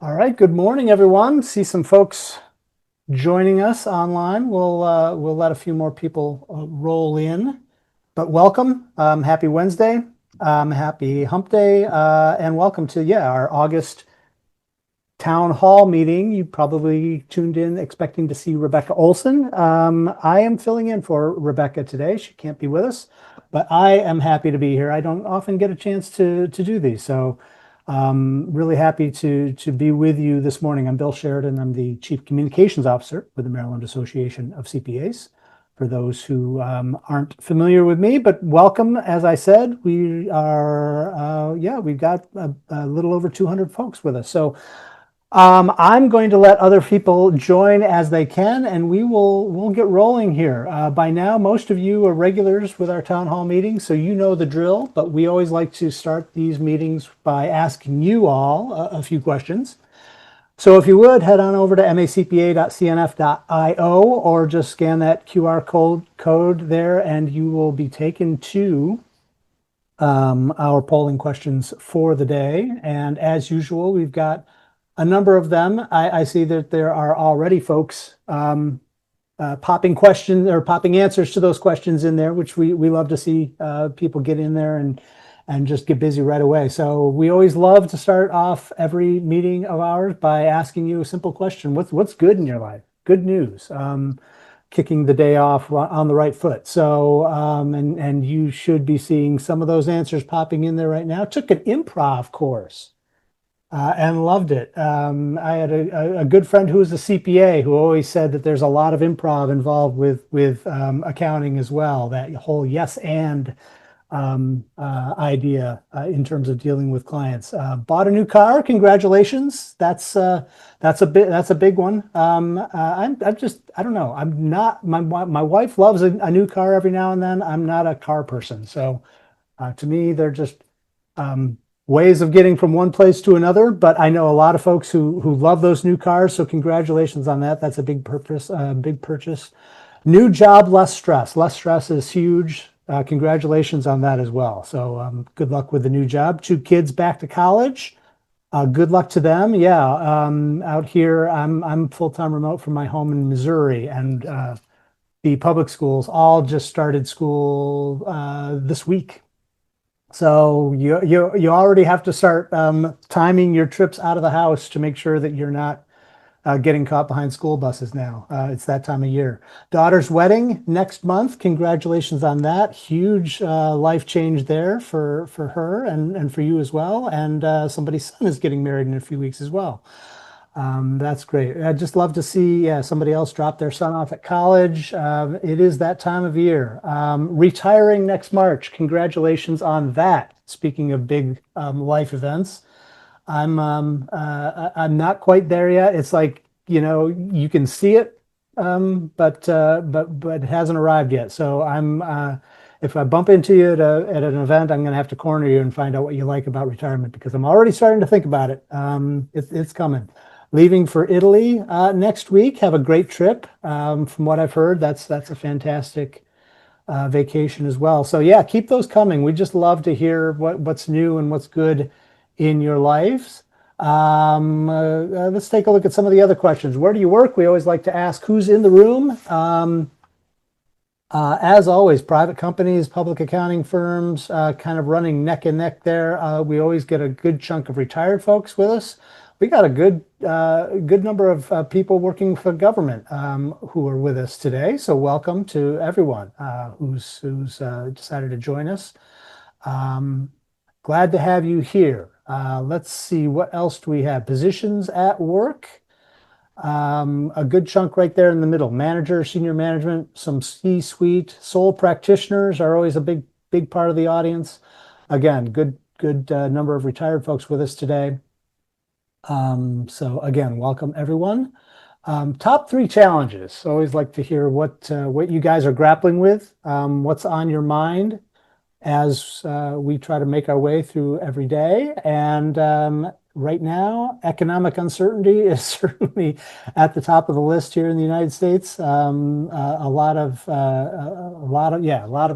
All right, good morning, everyone. See some folks joining us online. We'll let a few more people roll in, but welcome. Happy Wednesday. Happy Hump Day, and welcome to our August town hall meeting. You probably tuned in expecting to see Rebecca Olson. I am filling in for Rebecca today. She can't be with us, but I am happy to be here. I don't often get a chance to do these, so really happy to be with you this morning. I'm Bill Sheridan. I'm the Chief Communications Officer with the Maryland Association of CPAs. For those who aren't familiar with me, but welcome. As I said, we've got a little over 200 folks with us. So I'm going to let other people join as they can, and we'll get rolling here. By now, most of you are regulars with our town hall meetings, so you know the drill. But we always like to start these meetings by asking you all a few questions. So if you would, head on over to macpa.cnf.io or just scan that QR code there, and you will be taken to our polling questions for the day. And as usual, we've got a number of them. I see that there are already folks popping questions or popping answers to those questions in there, which we love to see people get in there and just get busy right away. So we always love to start off every meeting of ours by asking you a simple question. What's good in your life? Good news. Kicking the day off on the right foot. So, and you should be seeing some of those answers popping in there right now. Took an improv course and loved it. I had a good friend who was a CPA who always said that there's a lot of improv involved with accounting as well. That whole yes and idea in terms of dealing with clients. Bought a new car. Congratulations. That's a big one. I don't know. I'm not. My wife loves a new car every now and then. I'm not a car person. So to me, they're just ways of getting from one place to another, but I know a lot of folks who love those new cars. So congratulations on that. That's a big big purchase. New job, less stress. Less stress is huge. Congratulations on that as well. So good luck with the new job. 2 kids back to college. Good luck to them. Yeah, out here I'm full-time remote from my home in Missouri, and the public schools all just started school this week. So you already have to start timing your trips out of the house to make sure that you're not getting caught behind school buses now. It's that time of year. Daughter's wedding next month. Congratulations on that. Huge life change there for her and for you as well. And somebody's son is getting married in a few weeks as well. That's great. I'd just love to see somebody else drop their son off at college. It is that time of year. Retiring next March. Congratulations on that. Speaking of big life events, I'm not quite there yet. It's like, you can see it, but it hasn't arrived yet. So if I bump into you at an event, I'm going to have to corner you and find out what you like about retirement, because I'm already starting to think about it. It's coming. Leaving for Italy next week. Have a great trip. From what I've heard, that's a fantastic vacation as well. So yeah, keep those coming. We just love to hear what's new and what's good in your lives. Let's take a look at some of the other questions. Where do you work? We always like to ask who's in the room. As always, private companies, public accounting firms, kind of running neck and neck there. We always get a good chunk of retired folks with us. We got a good number of people working for government who are with us today. So welcome to everyone who's decided to join us. Glad to have you here. Let's see, what else do we have? Positions at work. A good chunk right there in the middle. Manager, senior management, some C-suite, sole practitioners are always a big part of the audience. Again, good number of retired folks with us today. So again, welcome everyone. Top 3 challenges. Always like to hear what you guys are grappling with, what's on your mind as we try to make our way through every day. And right now, economic uncertainty is certainly at the top of the list here in the United States. A lot of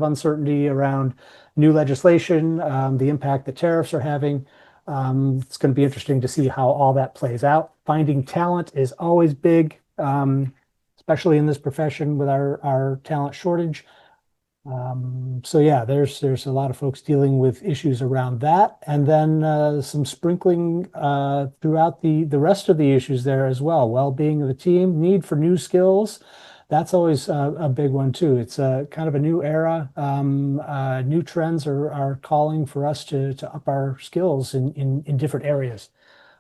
uncertainty around new legislation, the impact that tariffs are having. It's going to be interesting to see how all that plays out. Finding talent is always big, especially in this profession with our talent shortage. So yeah, there's a lot of folks dealing with issues around that, and then some sprinkling throughout the rest of the issues there as well. Well-being of the team, need for new skills. That's always a big one too. It's a kind of a new era. New trends are calling for us to up our skills in different areas,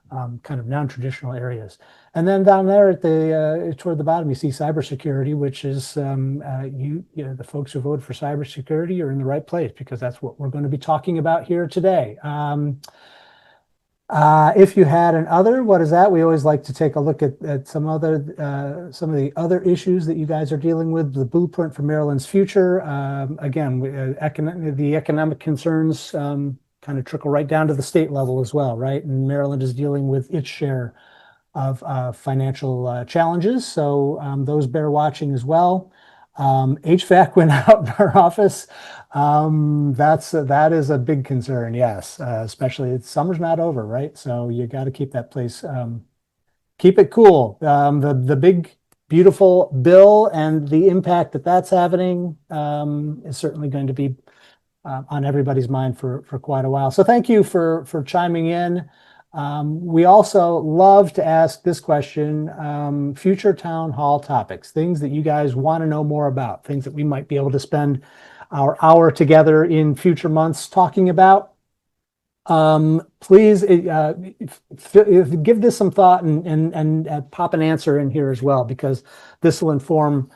kind of non-traditional areas. And then down there at the toward the bottom, you see cybersecurity, which is the folks who voted for cybersecurity are in the right place, because that's what we're going to be talking about here today. If you had an other, what is that? We always like to take a look at some of the other issues that you guys are dealing with. The blueprint for Maryland's future. Again, the economic concerns kind of trickle right down to the state level as well, right? And Maryland is dealing with its share of financial challenges, so those bear watching as well. HVAC went out in our office. That is a big concern, yes, especially summer's not over, right? So you got to keep that place, keep it cool. The big beautiful bill and the impact that that's having is certainly going to be on everybody's mind for quite a while. So thank you for chiming in. We also love to ask this question, future town hall topics, things that you guys want to know more about, things that we might be able to spend our hour together in future months talking about. Please give this some thought and pop an answer in here as well, because this will inform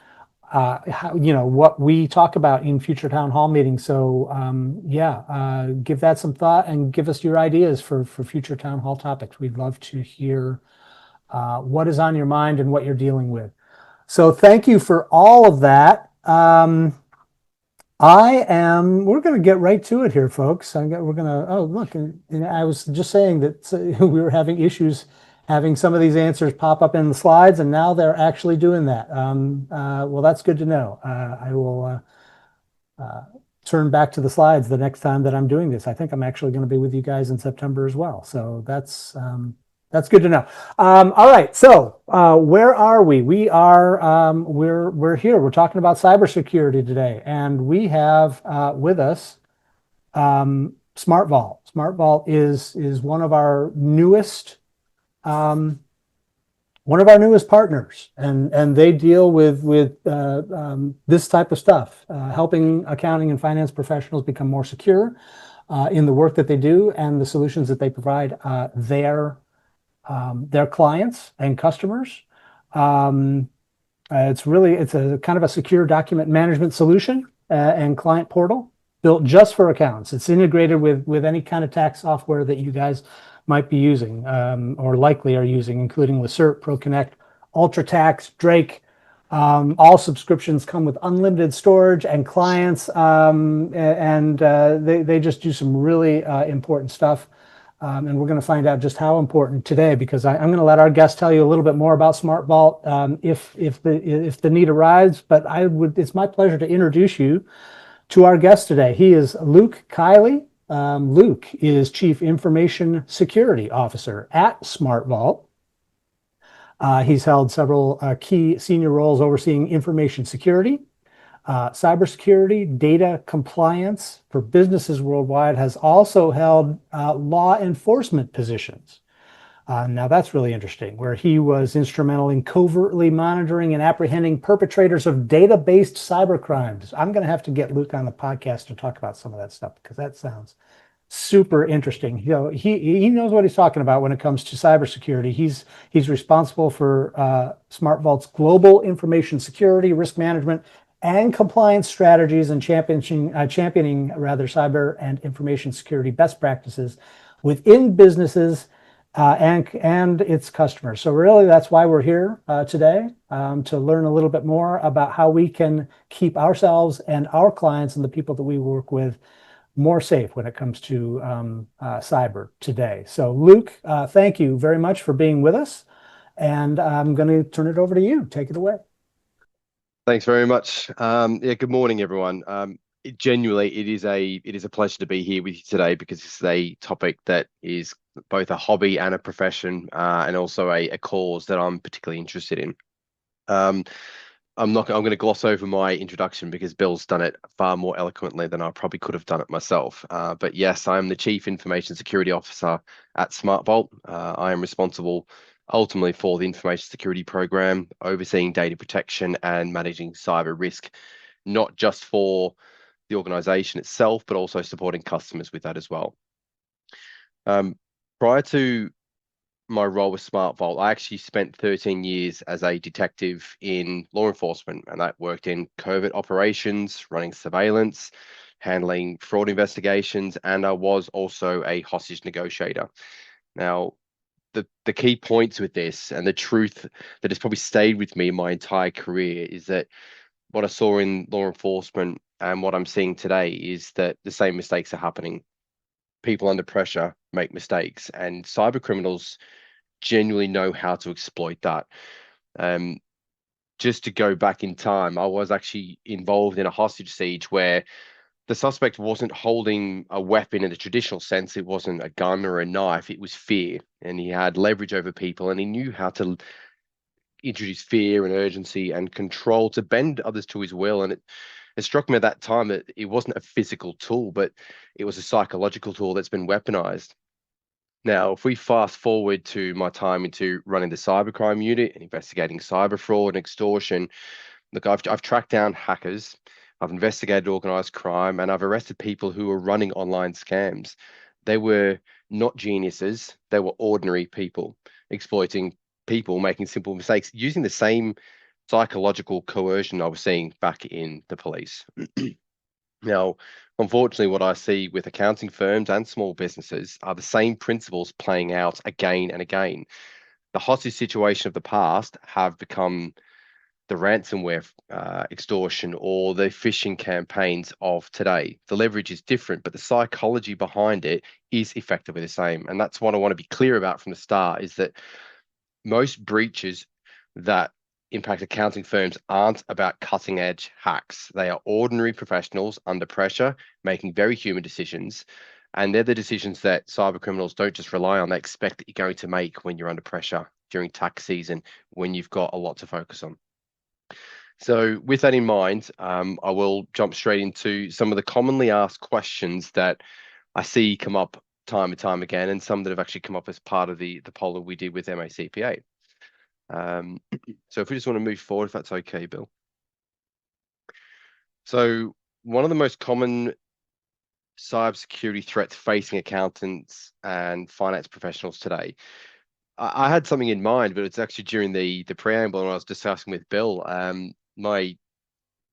what we talk about in future town hall meetings. So give that some thought and give us your ideas for future town hall topics. We'd love to hear what is on your mind and what you're dealing with. So thank you for all of that. We're going to get right to it here, folks. Oh, look, I was just saying that we were having issues having some of these answers pop up in the slides, and now they're actually doing that. Well, that's good to know. I will turn back to the slides the next time that I'm doing this. I think I'm actually going to be with you guys in September as well. So that's good to know. All right, so where are we? We're here. We're talking about cybersecurity today, and we have with us SmartVault. SmartVault is one of our newest partners, and they deal with this type of stuff, helping accounting and finance professionals become more secure in the work that they do and the solutions that they provide their clients and customers. It's a kind of a secure document management solution and client portal built just for accountants. It's integrated with any kind of tax software that you guys might be using or likely are using, including Lacerte, ProConnect, UltraTax, Drake. All subscriptions come with unlimited storage and clients, and they just do some really important stuff. And we're going to find out just how important today, because I'm going to let our guest tell you a little bit more about SmartVault if the need arises. But it's my pleasure to introduce you to our guest today. He is Luke Kiley. Luke is Chief Information Security Officer at SmartVault. He's held several key senior roles overseeing information security, cybersecurity, data compliance for businesses worldwide, has also held law enforcement positions. Now that's really interesting, where he was instrumental in covertly monitoring and apprehending perpetrators of data-based cyber crimes. I'm going to have to get Luke on the podcast to talk about some of that stuff, because that sounds super interesting. He knows what he's talking about when it comes to cybersecurity. He's responsible for SmartVault's global information security, risk management, and compliance strategies, and championing cyber and information security best practices within businesses and its customers. So really, that's why we're here today, to learn a little bit more about how we can keep ourselves and our clients and the people that we work with more safe when it comes to cyber today. So Luke, thank you very much for being with us, and I'm going to turn it over to you. Take it away. Thanks very much. Good morning, everyone. Genuinely, it is a pleasure to be here with you today because this is a topic that is both a hobby and a profession, and also a cause that I'm particularly interested in. Um, I'm going to gloss over my introduction because Bill's done it far more eloquently than I probably could have done it myself. But yes, I am the Chief Information Security Officer at SmartVault. I am responsible ultimately for the information security program, overseeing data protection and managing cyber risk, not just for the organization itself, but also supporting customers with that as well. Um, Prior to my role with SmartVault, I actually spent 13 years as a detective in law enforcement, and that worked in covert operations, running surveillance, handling fraud investigations, and I was also a hostage negotiator. Now, the key points with this and the truth that has probably stayed with me my entire career is that what I saw in law enforcement and what I'm seeing today is that the same mistakes are happening. People under pressure make mistakes, and cyber criminals genuinely know how to exploit that. Um, just to go back in time, I was actually involved in a hostage siege where the suspect wasn't holding a weapon in the traditional sense. It wasn't a gun or a knife, it was fear. And he had leverage over people and he knew how to introduce fear and urgency and control to bend others to his will. And it struck me at that time that it wasn't a physical tool, but it was a psychological tool that's been weaponized. Now, if we fast forward to my time into running the cybercrime unit and investigating cyber fraud and extortion, look, I've tracked down hackers, I've investigated organized crime, and I've arrested people who were running online scams. They were not geniuses, they were ordinary people exploiting people making simple mistakes using the same psychological coercion I was seeing back in the police. Now, unfortunately, what I see with accounting firms and small businesses are the same principles playing out again and again. The hostage situation of the past have become the ransomware extortion or the phishing campaigns of today. The leverage is different, but the psychology behind it is effectively the same. And that's what I want to be clear about from the start is that most breaches that impact accounting firms aren't about cutting edge hacks. They are ordinary professionals under pressure, making very human decisions. And they're the decisions that cyber criminals don't just rely on, they expect that you're going to make when you're under pressure during tax season, when you've got a lot to focus on. So, with that in mind, I will jump straight into some of the commonly asked questions that I see come up time and time again, and some that have actually come up as part of the poll that we did with MACPA. Um, so if we just want to move forward, if that's okay, Bill. So one of the most common cybersecurity threats facing accountants and finance professionals today. I had something in mind, but it's actually during the preamble when I was discussing with Bill. My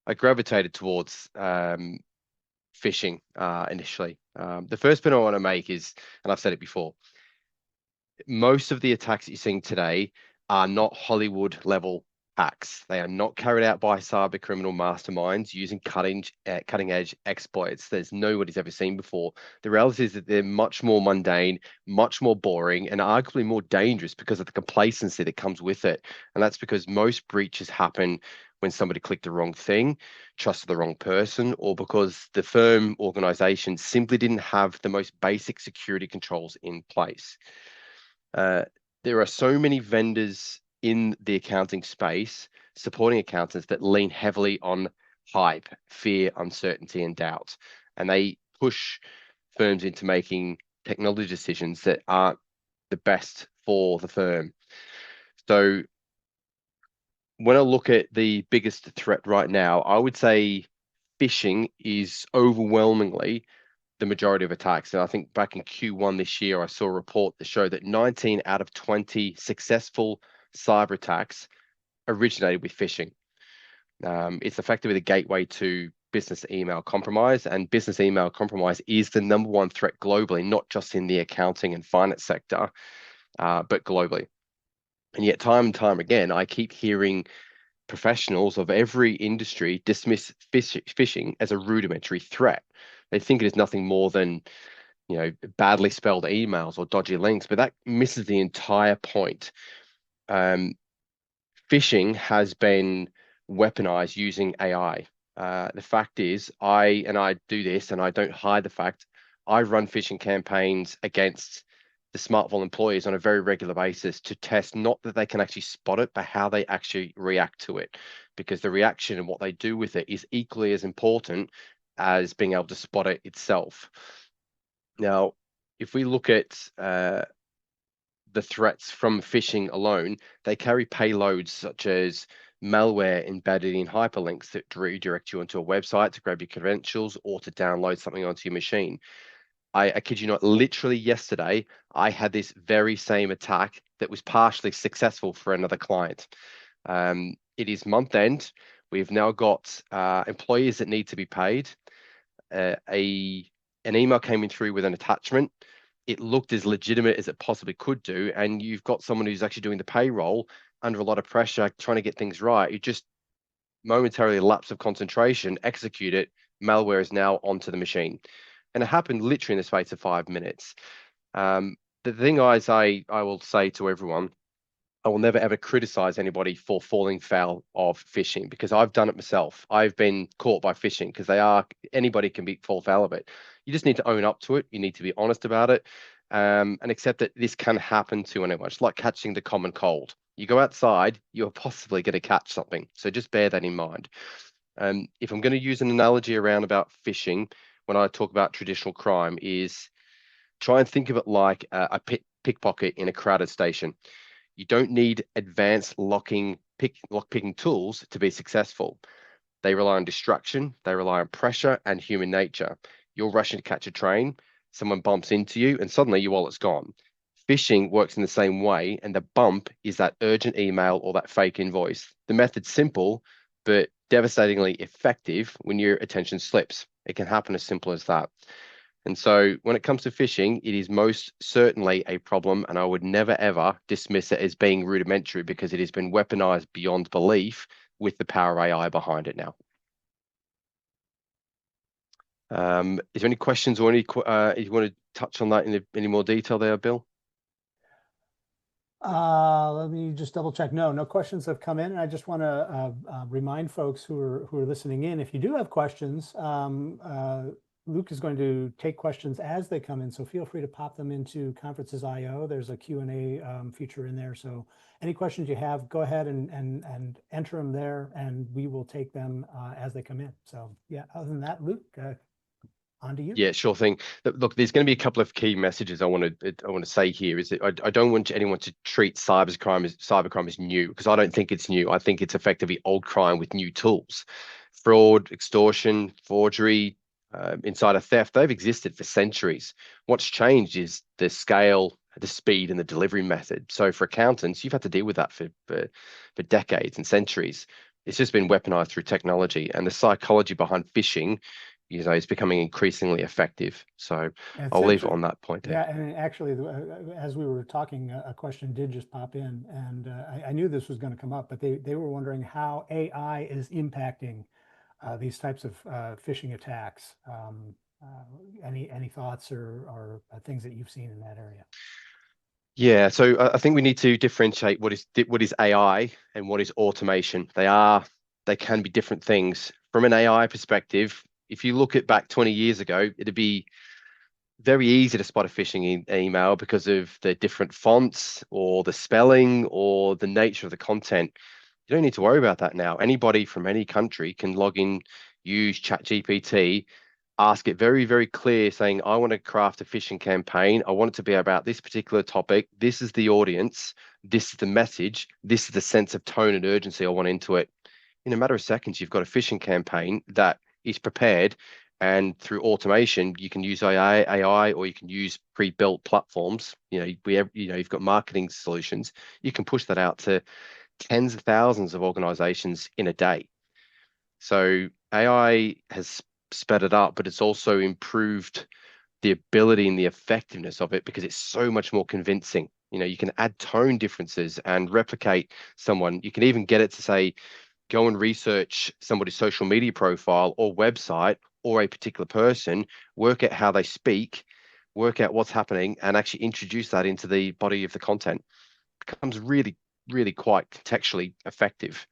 I gravitated towards phishing initially. The first point I want to make is, and I've said it before, most of the attacks that you're seeing today are not Hollywood level hacks. They are not carried out by cyber criminal masterminds using cutting edge exploits that nobody's ever seen before. The reality is that they're much more mundane, much more boring, and arguably more dangerous because of the complacency that comes with it. And that's because most breaches happen when somebody clicked the wrong thing, trusted the wrong person, or because the firm organization simply didn't have the most basic security controls in place. Uh, there are so many vendors in the accounting space supporting accountants that lean heavily on hype, fear, uncertainty, and doubt. And they push firms into making technology decisions that aren't the best for the firm. So when I look at the biggest threat right now, I would say phishing is overwhelmingly the majority of attacks. And I think back in Q1 this year, I saw a report that showed that 19 out of 20 successful cyber attacks originated with phishing. It's effectively the gateway to business email compromise, and business email compromise is the number one threat globally, not just in the accounting and finance sector, but globally. And yet, time and time again, I keep hearing professionals of every industry dismiss phishing as a rudimentary threat. They think it is nothing more than badly spelled emails or dodgy links, but that misses the entire point. Um, Phishing has been weaponized using AI. The fact is, I do this, and I don't hide the fact, I run phishing campaigns against the SmartVault employees on a very regular basis to test not that they can actually spot it, but how they actually react to it, because the reaction and what they do with it is equally as important as being able to spot it itself. Now, if we look at the threats from phishing alone, they carry payloads such as malware embedded in hyperlinks that redirect you onto a website to grab your credentials or to download something onto your machine. I kid you not, literally yesterday, I had this very same attack that was partially successful for another client. It is month end. We've now got employees that need to be paid. An email came in through with an attachment. It looked as legitimate as it possibly could do, and you've got someone who's actually doing the payroll under a lot of pressure, trying to get things right. You just momentarily lapse of concentration, execute it, malware is now onto the machine. And it happened literally in the space of 5 minutes. The thing is, I will say to everyone, I will never ever criticize anybody for falling foul of phishing, because I've done it myself. I've been caught by phishing, because anybody can fall foul of it. You just need to own up to it. You need to be honest about it, and accept that this can happen to anyone. It's like catching the common cold. You go outside, you're possibly going to catch something. So just bear that in mind. If I'm going to use an analogy around about phishing, when I talk about traditional crime, is try and think of it like a pickpocket in a crowded station. You don't need advanced lock-picking tools to be successful. They rely on distraction, they rely on pressure and human nature. You're rushing to catch a train, someone bumps into you, and suddenly your wallet's gone. Phishing works in the same way, and the bump is that urgent email or that fake invoice. The method's simple, but devastatingly effective when your attention slips. It can happen as simple as that. And so when it comes to phishing, it is most certainly a problem, and I would never ever dismiss it as being rudimentary, because it has been weaponized beyond belief with the power of AI behind it now. Is there any questions or you want to touch on that in any more detail there, Bill? Let me just double check. No questions have come in. And I just want to remind folks who are listening in, if you do have questions, Luke is going to take questions as they come in. So feel free to pop them into Conferences.io. There's a Q&A feature in there. So any questions you have, go ahead and enter them there, and we will take them as they come in. So yeah, other than that, Luke, on to you. Yeah, sure thing. Look, there's going to be a couple of key messages I want to say here. Is that I don't want anyone to treat cybercrime as new, because I don't think it's new. I think it's effectively old crime with new tools. Fraud, extortion, forgery, insider theft, they've existed for centuries. What's changed is the scale, the speed, and the delivery method. So for accountants, you've had to deal with that for decades and centuries. It's just been weaponized through technology, and the psychology behind phishing, is becoming increasingly effective. So I'll leave it on that point there. Yeah, and actually, as we were talking, a question did just pop in, and I knew this was going to come up, but they were wondering how AI is impacting these types of phishing attacks. Any thoughts or things that you've seen in that area? Yeah, so I think we need to differentiate what is AI and what is automation. They can be different things. From an AI perspective, if you look at back 20 years ago, it'd be very easy to spot a phishing email because of the different fonts or the spelling or the nature of the content. You don't need to worry about that now. Anybody from any country can log in, use ChatGPT, ask it very, very clear, saying, I want to craft a phishing campaign. I want it to be about this particular topic. This is the audience. This is the message. This is the sense of tone and urgency I want into it. In a matter of seconds, you've got a phishing campaign that is prepared, and through automation, you can use AI, or you can use pre-built platforms. You've got marketing solutions. You can push that out to tens of thousands of organizations in a day. So AI has sped it up, but it's also improved the ability and the effectiveness of it, because it's so much more convincing. You can add tone differences and replicate someone. You can even get it to say, go and research somebody's social media profile or website or a particular person, work out how they speak, work out what's happening, and actually introduce that into the body of the content. It becomes really, really quite contextually effective.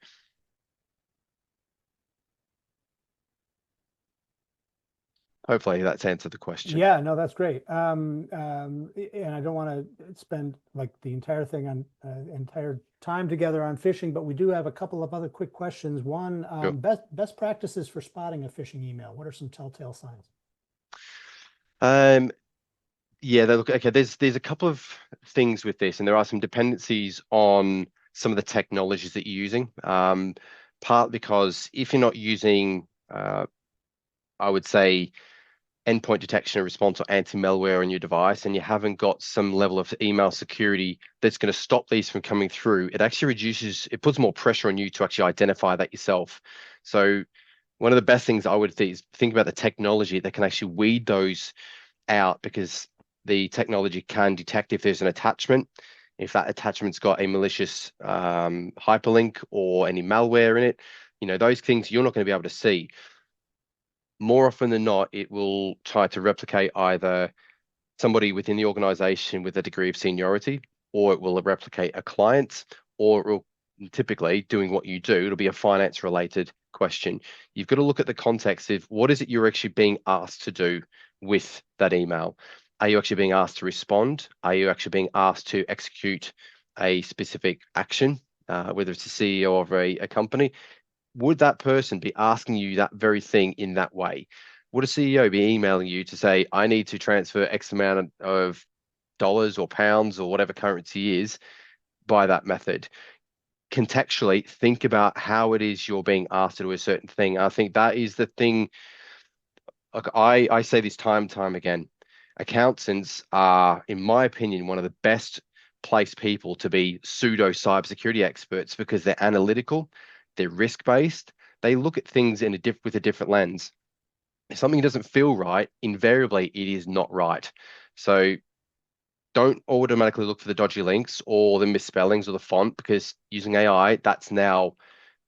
Hopefully that's answered the question. Yeah, no, that's great. And I don't want to spend like the entire thing on entire time together on phishing, but we do have a couple of other quick questions. One, Sure. best practices for spotting a phishing email. What are some telltale signs? Um, yeah, look, okay, there's a couple of things with this, and there are some dependencies on some of the technologies that you're using. Part because if you're not using, I would say, endpoint detection and response or anti-malware on your device, and you haven't got some level of email security that's going to stop these from coming through, it actually it puts more pressure on you to actually identify that yourself. So one of the best things I would think is think about the technology that can actually weed those out, because the technology can detect if there's an attachment, if that attachment's got a malicious hyperlink or any malware in it. Those things you're not going to be able to see. More often than not, it will try to replicate either somebody within the organization with a degree of seniority, or it will replicate a client, or it will typically, doing what you do, it'll be a finance related question. You've got to look at the context of what is it you're actually being asked to do with that email. Are you actually being asked to respond? Are you actually being asked to execute a specific action, whether it's the CEO of a company? Would that person be asking you that very thing in that way? Would a CEO be emailing you to say, I need to transfer X amount of dollars or pounds or whatever currency is by that method? Contextually, think about how it is you're being asked to do a certain thing. I think that is the thing. Like I say this time and time again, accountants are, in my opinion, one of the best placed people to be pseudo cybersecurity experts, because they're analytical, they're risk based, they look at things with a different lens. If something doesn't feel right, invariably it is not right. So don't automatically look for the dodgy links or the misspellings or the font, because using AI, that's now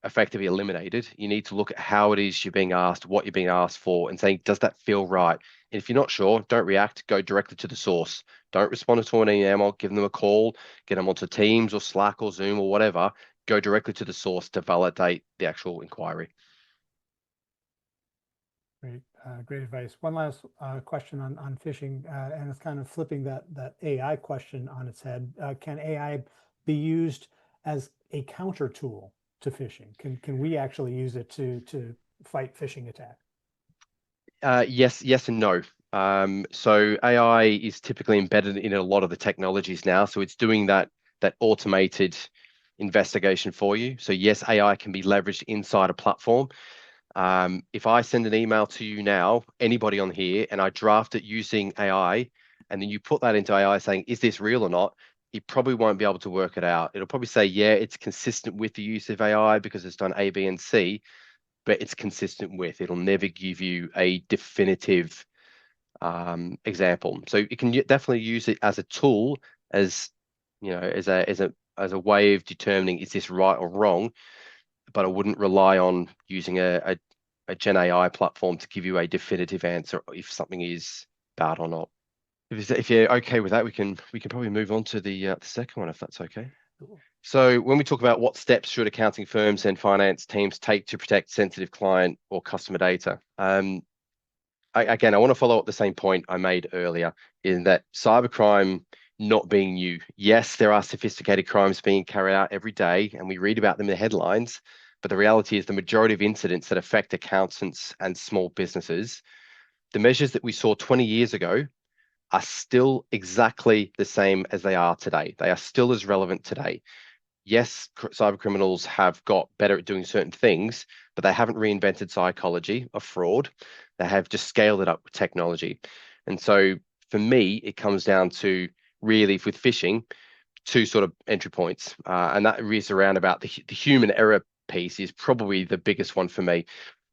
effectively eliminated. You need to look at how it is you're being asked, what you're being asked for, and saying, does that feel right? And if you're not sure, don't react, go directly to the source. Don't respond to an email, give them a call, get them onto Teams or Slack or Zoom or whatever. Go directly to the source to validate the actual inquiry. Great, great advice. One last question on phishing, and it's kind of flipping that AI question on its head. Can AI be used as a counter tool to phishing? Can we actually use it to fight phishing attacks? Yes and no. So AI is typically embedded in a lot of the technologies now. So it's doing that automated investigation for you. So yes, AI can be leveraged inside a platform. If I send an email to you now, anybody on here, and I draft it using AI, and then you put that into AI saying, is this real or not? It probably won't be able to work it out. It'll probably say, yeah, it's consistent with the use of AI because it's done A, B, and C, but it's consistent with. It'll never give you a definitive example. So you can definitely use it as a tool, as as a way of determining is this right or wrong. But I wouldn't rely on using a Gen AI platform to give you a definitive answer if something is bad or not. If you're okay with that, we can probably move on to the second one, if that's okay. Cool. So when we talk about what steps should accounting firms and finance teams take to protect sensitive client or customer data, again, I want to follow up the same point I made earlier, in that cybercrime not being new. Yes, there are sophisticated crimes being carried out every day, and we read about them in the headlines. But the reality is the majority of incidents that affect accountants and small businesses, the measures that we saw 20 years ago are still exactly the same as they are today. They are still as relevant today. Yes, cyber criminals have got better at doing certain things, but they haven't reinvented psychology of fraud. They have just scaled it up with technology. And so for me, it comes down to, really, with phishing, two sort of entry points. And that is around about the human error piece is probably the biggest one for me.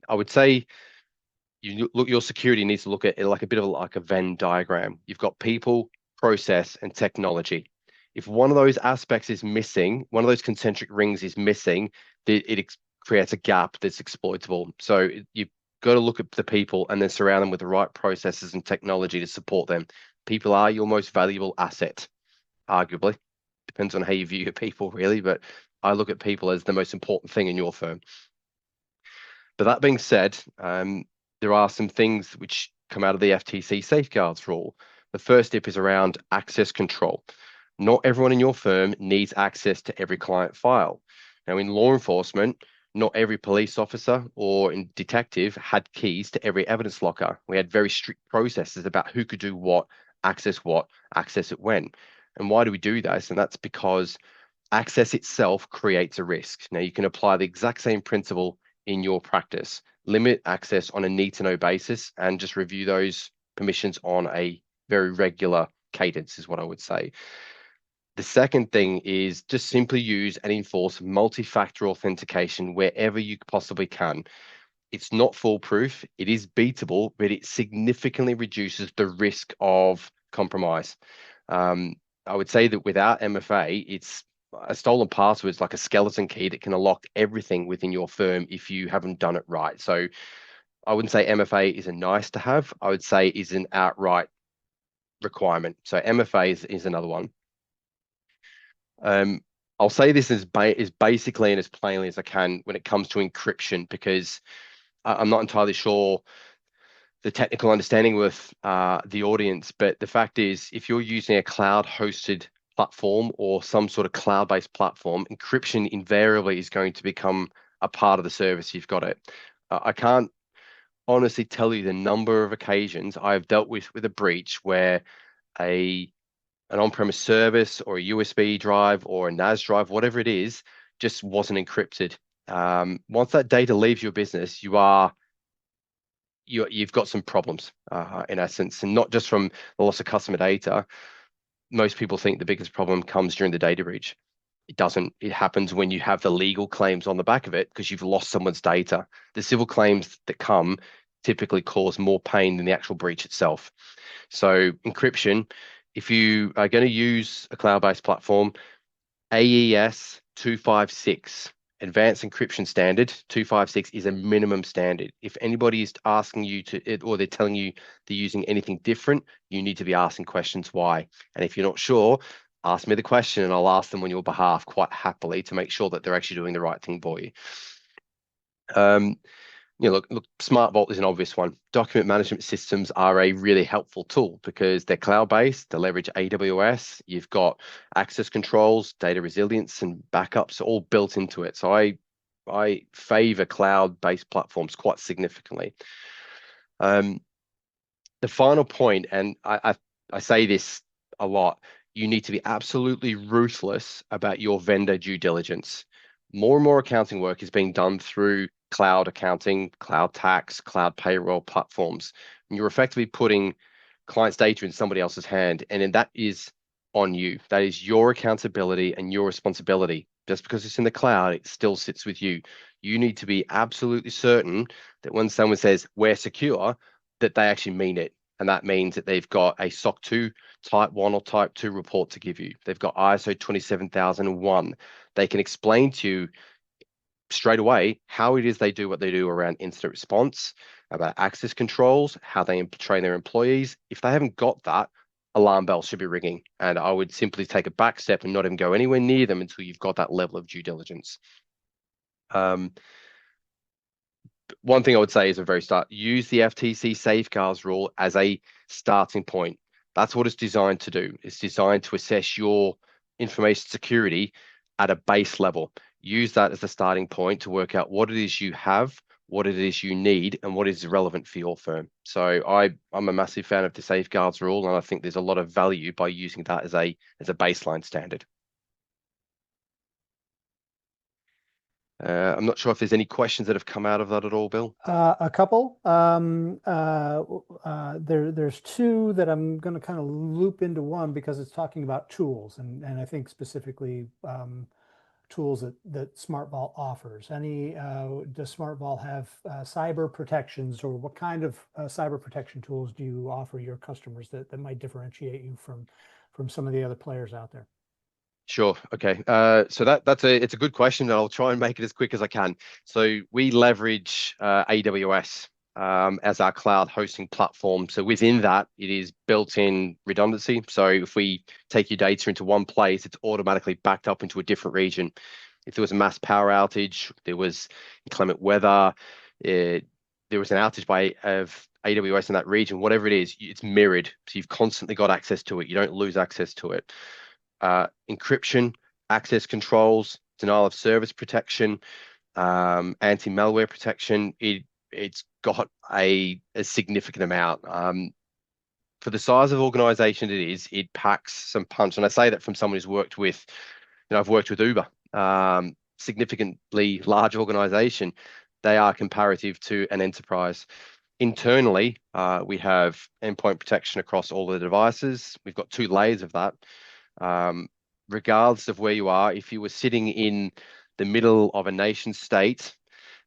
I would say your security needs to look at it like a bit of like a Venn diagram. You've got people, process, and technology. If one of those aspects is missing, one of those concentric rings is missing, it creates a gap that's exploitable. So you've got to look at the people and then surround them with the right processes and technology to support them. People are your most valuable asset, arguably. Depends on how you view your people, really, but I look at people as the most important thing in your firm. But that being said, there are some things which come out of the FTC safeguards rule. The first step is around access control. Not everyone in your firm needs access to every client file. Now, in law enforcement, not every police officer or detective had keys to every evidence locker. We had very strict processes about who could do what, access it when. And why do we do this? And that's because access itself creates a risk. Now, you can apply the exact same principle in your practice. Limit access on a need-to-know basis and just review those permissions on a very regular cadence is what I would say. The second thing is just simply use and enforce multi-factor authentication wherever you possibly can. It's not foolproof, it is beatable, but it significantly reduces the risk of compromise. I would say that without MFA, it's a stolen password is like a skeleton key that can unlock everything within your firm if you haven't done it right. So I wouldn't say MFA is a nice to have. I would say is an outright requirement. So MFA is another one. I'll say this as basically and as plainly as I can when it comes to encryption, because I'm not entirely sure the technical understanding with the audience, but the fact is, if you're using a cloud-hosted platform or some sort of cloud-based platform, encryption invariably is going to become a part of the service. You've got it. I can't honestly tell you the number of occasions I've dealt with a breach where an on-premise service or a USB drive or a NAS drive, whatever it is, just wasn't encrypted. Once that data leaves your business, you've got some problems in essence, and not just from the loss of customer data. Most people think the biggest problem comes during the data breach. It doesn't. It happens when you have the legal claims on the back of it because you've lost someone's data. The civil claims that come typically cause more pain than the actual breach itself. So encryption, if you are going to use a cloud-based platform, AES 256, Advanced Encryption Standard 256 is a minimum standard. If anybody is asking you or they're telling you they're using anything different, you need to be asking questions why. And if you're not sure, ask me the question and I'll ask them on your behalf quite happily to make sure that they're actually doing the right thing for you. Look, SmartVault is an obvious one. Document management systems are a really helpful tool because they're cloud-based, they leverage AWS, you've got access controls, data resilience, and backups all built into it. So I favor cloud-based platforms quite significantly. The final point, and I say this a lot, you need to be absolutely ruthless about your vendor due diligence. More and more accounting work is being done through cloud accounting, cloud tax, cloud payroll platforms. And you're effectively putting clients' data in somebody else's hand, and then that is on you. That is your accountability and your responsibility. Just because it's in the cloud, it still sits with you. You need to be absolutely certain that when someone says we're secure, that they actually mean it. And that means that they've got a SOC 2 Type 1 or Type 2 report to give you. They've got ISO 27001. They can explain to you straight away how it is they do what they do around incident response, about access controls, how they train their employees. If they haven't got that, alarm bells should be ringing. And I would simply take a back step and not even go anywhere near them until you've got that level of due diligence. One thing I would say is a very start, use the FTC safeguards rule as a starting point. That's what it's designed to do. It's designed to assess your information security at a base level. Use that as a starting point to work out what it is you have, what it is you need, and what is relevant for your firm. So I'm a massive fan of the safeguards rule, and I think there's a lot of value by using that as a baseline standard. I'm not sure if there's any questions that have come out of that at all, Bill. A couple. There's two that I'm going to kind of loop into one because it's talking about tools, and I think specifically tools that SmartVault offers. Does SmartVault have cyber protections, or what kind of cyber protection tools do you offer your customers that might differentiate you from some of the other players out there? Sure. Okay. So it's a good question, and I'll try and make it as quick as I can. So we leverage AWS as our cloud hosting platform. So within that, it is built-in redundancy. So if we take your data into one place, it's automatically backed up into a different region. If there was a mass power outage, there was inclement weather, there was an outage of AWS in that region, whatever it is, it's mirrored. So you've constantly got access to it. You don't lose access to it. Encryption, access controls, denial of service protection, anti-malware protection. It's got a significant amount. For the size of organization it is, it packs some punch. And I say that from someone who's worked with, I've worked with Uber, significantly large organization. They are comparative to an enterprise. Internally, we have endpoint protection across all the devices. We've got 2 layers of that. Regardless of where you are, if you were sitting in the middle of a nation state,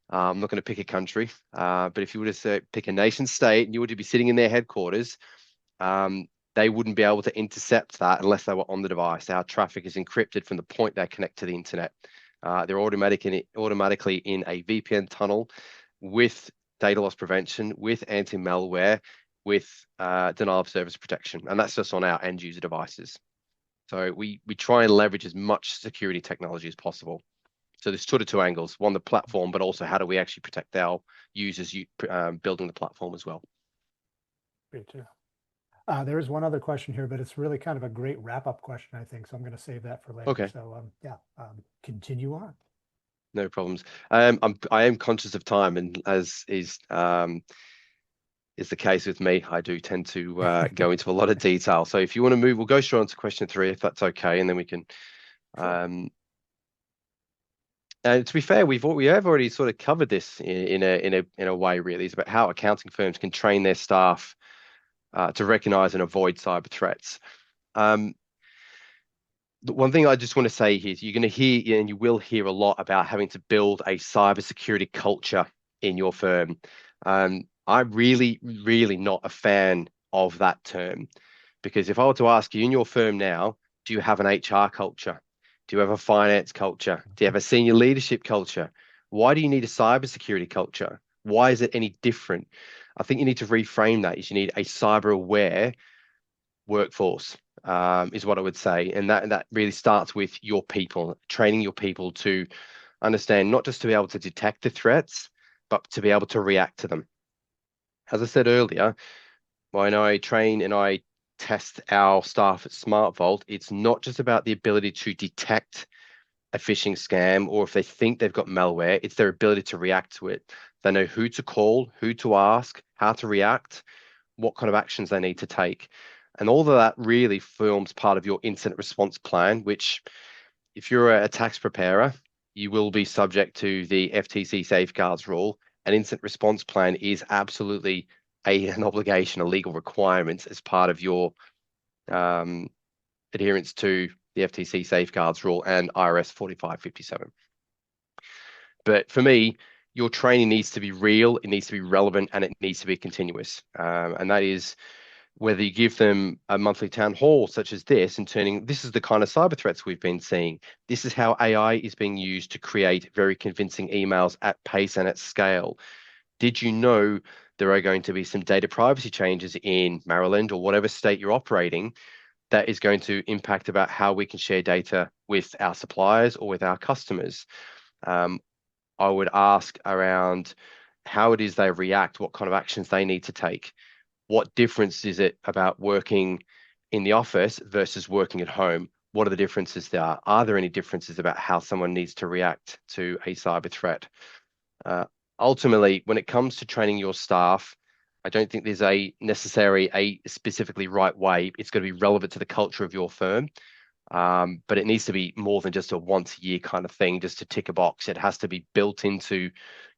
I'm not going to pick a country, but if you were to pick a nation state and you were to be sitting in their headquarters, they wouldn't be able to intercept that unless they were on the device. Our traffic is encrypted from the point they connect to the internet. They're automatically in a VPN tunnel with data loss prevention, with anti-malware, with denial of service protection, and that's just on our end user devices. So we try and leverage as much security technology as possible. So there's sort of 2 angles: one, the platform, but also how do we actually protect our users building the platform as well. Great too. There is one other question here, but it's really kind of a great wrap-up question, I think. So I'm going to save that for later. Okay. So continue on. No problems. I am conscious of time, and as is the case with me, I do tend to go into a lot of detail. So if you want to move, we'll go straight on to question 3, if that's okay, and then we can. Sure. And to be fair, we have already sort of covered this in a way. Really, it's about how accounting firms can train their staff to recognize and avoid cyber threats. The one thing I just want to say here is you're going to hear, and you will hear a lot about having to build a cybersecurity culture in your firm. I'm really, really not a fan of that term, because if I were to ask you in your firm now, do you have an HR culture? Do you have a finance culture? Do you have a senior leadership culture? Why do you need a cybersecurity culture? Why is it any different? I think you need to reframe that. You need a cyber aware workforce, is what I would say. And that really starts with your people, training your people to understand, not just to be able to detect the threats, but to be able to react to them. As I said earlier, when I train and I test our staff at SmartVault, it's not just about the ability to detect a phishing scam or if they think they've got malware, it's their ability to react to it. They know who to call, who to ask, how to react, what kind of actions they need to take. And all of that really forms part of your incident response plan, which if you're a tax preparer, you will be subject to the FTC safeguards rule. An incident response plan is absolutely an obligation, a legal requirement as part of your adherence to the FTC safeguards rule and IRS 4557. But for me, your training needs to be real, it needs to be relevant, and it needs to be continuous. And that is whether you give them a monthly town hall such as this and this is the kind of cyber threats we've been seeing. This is how AI is being used to create very convincing emails at pace and at scale. Did you know there are going to be some data privacy changes in Maryland or whatever state you're operating that is going to impact about how we can share data with our suppliers or with our customers? I would ask around how it is they react, what kind of actions they need to take. What difference is it about working in the office versus working at home? What are the differences there? Are there any differences about how someone needs to react to a cyber threat? Ultimately, when it comes to training your staff, I don't think there's a specifically right way. It's going to be relevant to the culture of your firm. But it needs to be more than just a once a year kind of thing, just to tick a box. It has to be built into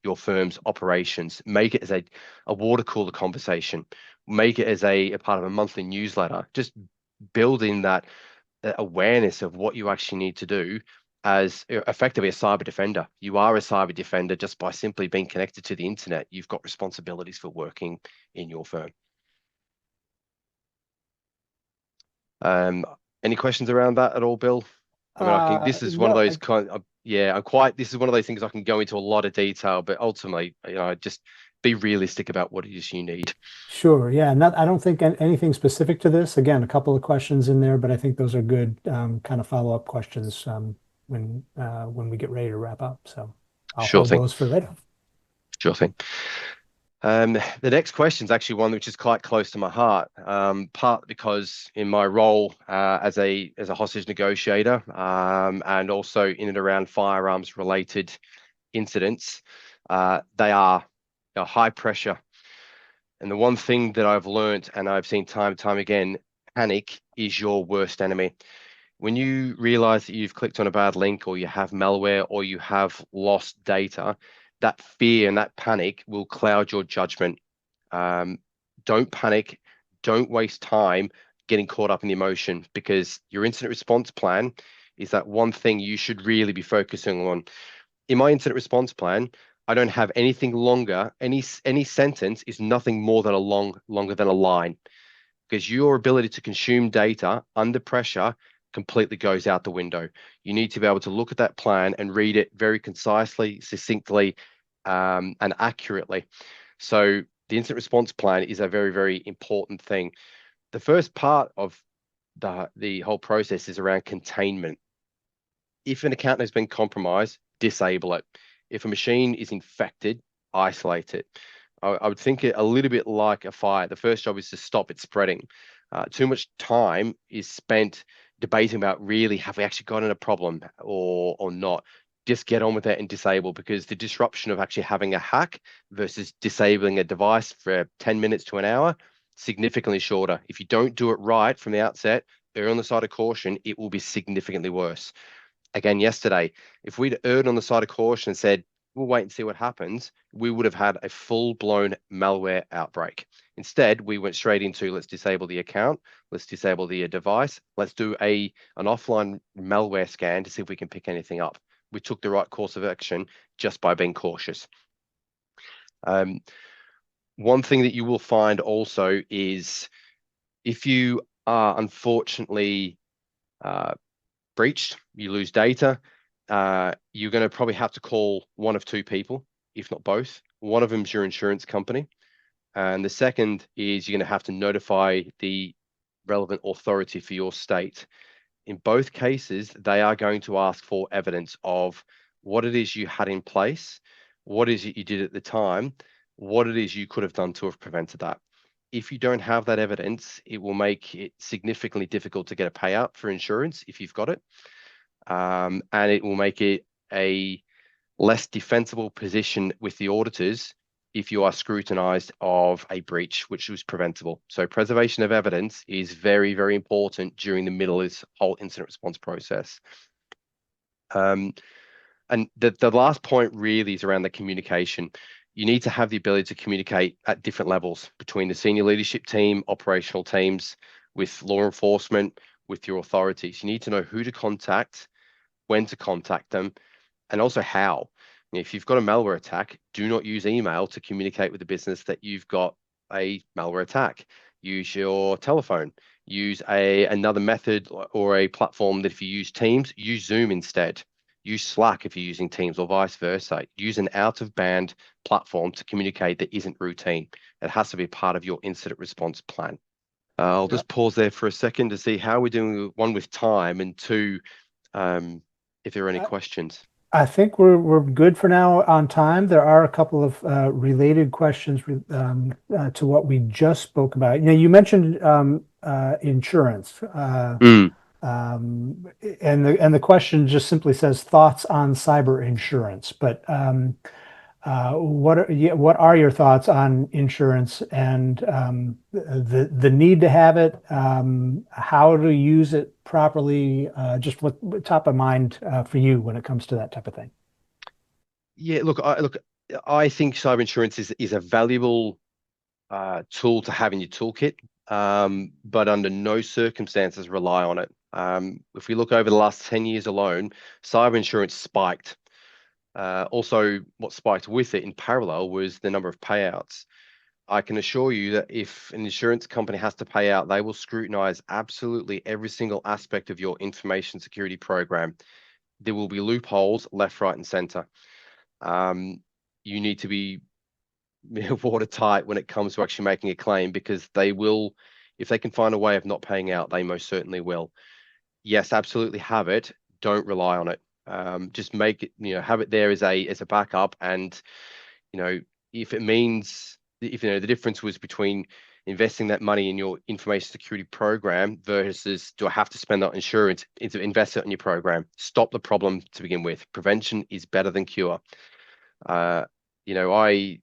your firm's operations. Make it as a water cooler conversation. Make it as a part of a monthly newsletter. Just build in that awareness of what you actually need to do as effectively a cyber defender. You are a cyber defender just by simply being connected to the internet. You've got responsibilities for working in your firm. Any questions around that at all, Bill? I mean, I think this is one of those this is one of those things I can go into a lot of detail, but ultimately, just be realistic about what it is you need. Sure. Yeah. I don't think anything specific to this. Again, a couple of questions in there, but I think those are good kind of follow-up questions when we get ready to wrap up. So I'll Sure hold thing. those for later. Sure thing. The next question is actually one which is quite close to my heart, part because in my role as a hostage negotiator, and also in and around firearms related incidents, they are high pressure. And the one thing that I've learned and I've seen time and time again, panic is your worst enemy. When you realize that you've clicked on a bad link or you have malware or you have lost data, that fear and that panic will cloud your judgment. Don't panic. Don't waste time getting caught up in the emotion, because your incident response plan is that one thing you should really be focusing on. In my incident response plan, I don't have anything longer. Any sentence is nothing more than longer than a line, because your ability to consume data under pressure completely goes out the window. You need to be able to look at that plan and read it very concisely, succinctly, and accurately. So the incident response plan is a very, very important thing. The first part of the whole process is around containment. If an account has been compromised, disable it. If a machine is infected, isolate it. I would think it a little bit like a fire. The first job is to stop it spreading. Too much time is spent debating about really have we actually gotten a problem or not. Just get on with it and disable, because the disruption of actually having a hack versus disabling a device for 10 minutes to an hour, significantly shorter. If you don't do it right from the outset, err on the side of caution, it will be significantly worse. Again, yesterday, if we'd erred on the side of caution and said, we'll wait and see what happens, we would have had a full-blown malware outbreak. Instead, we went straight into, let's disable the account, let's disable the device, let's do an offline malware scan to see if we can pick anything up. We took the right course of action just by being cautious. One thing that you will find also is if you are unfortunately breached, you lose data, you're going to probably have to call one of two people, if not both. One of them is your insurance company, and the second is you're going to have to notify the relevant authority for your state. In both cases, they are going to ask for evidence of what it is you had in place, what is it you did at the time, what it is you could have done to have prevented that. If you don't have that evidence, it will make it significantly difficult to get a payout for insurance if you've got it. And it will make it a less defensible position with the auditors if you are scrutinized of a breach which was preventable. So preservation of evidence is very, very important during the middle of this whole incident response process. And the last point really is around the communication. You need to have the ability to communicate at different levels between the senior leadership team, operational teams, with law enforcement, with your authorities. You need to know who to contact, when to contact them, and also how. If you've got a malware attack, do not use email to communicate with the business that you've got a malware attack. Use your telephone. Use another method or a platform that if you use Teams, use Zoom instead. Use Slack if you're using Teams, or vice versa. Use an out-of-band platform to communicate that isn't routine. It has to be part of your incident response plan. I'll just pause there for a second to see how we're doing, one, with time, and two, if there are any questions. I think we're good for now on time. There are a couple of related questions to what we just spoke about. You mentioned insurance, and the question just simply says thoughts on cyber insurance. But what are your thoughts on insurance and the need to have it, how to use it properly, just what top of mind for you when it comes to that type of thing? Yeah, look, I think cyber insurance is a valuable tool to have in your toolkit, but under no circumstances rely on it. If we look over the last 10 years alone, cyber insurance spiked. Also, what spiked with it in parallel was the number of payouts. I can assure you that if an insurance company has to pay out, they will scrutinize absolutely every single aspect of your information security program. There will be loopholes left, right, and center. You need to be watertight when it comes to actually making a claim, because they will, if they can find a way of not paying out, they most certainly will. Yes, absolutely have it. Don't rely on it. Just make it, have it there as a backup. And, if it means if you know the difference was between investing that money in your information security program versus do I have to spend that insurance to invest it in your program? Stop the problem to begin with. Prevention is better than cure. You know, I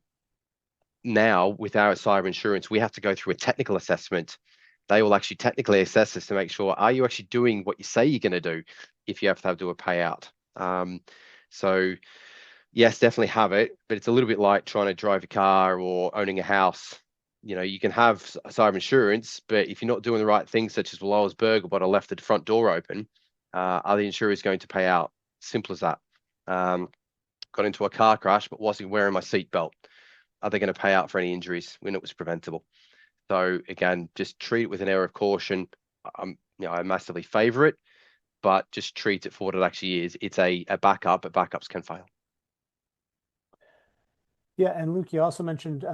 now with our cyber insurance, we have to go through a technical assessment. They will actually technically assess us to make sure, are you actually doing what you say you're going to do if you have to do a payout? So yes, definitely have it, but it's a little bit like trying to drive a car or owning a house. You know, you can have cyber insurance, but if you're not doing the right things, such as, well, I was burgled, but I left the front door open, are the insurers going to pay out? Simple as that. Got into a car crash, but wasn't wearing my seatbelt. Are they going to pay out for any injuries when it was preventable? So again, just treat it with an air of caution. I massively favor it, but just treat it for what it actually is. It's a backup, but backups can fail. Yeah, and Luke, you also mentioned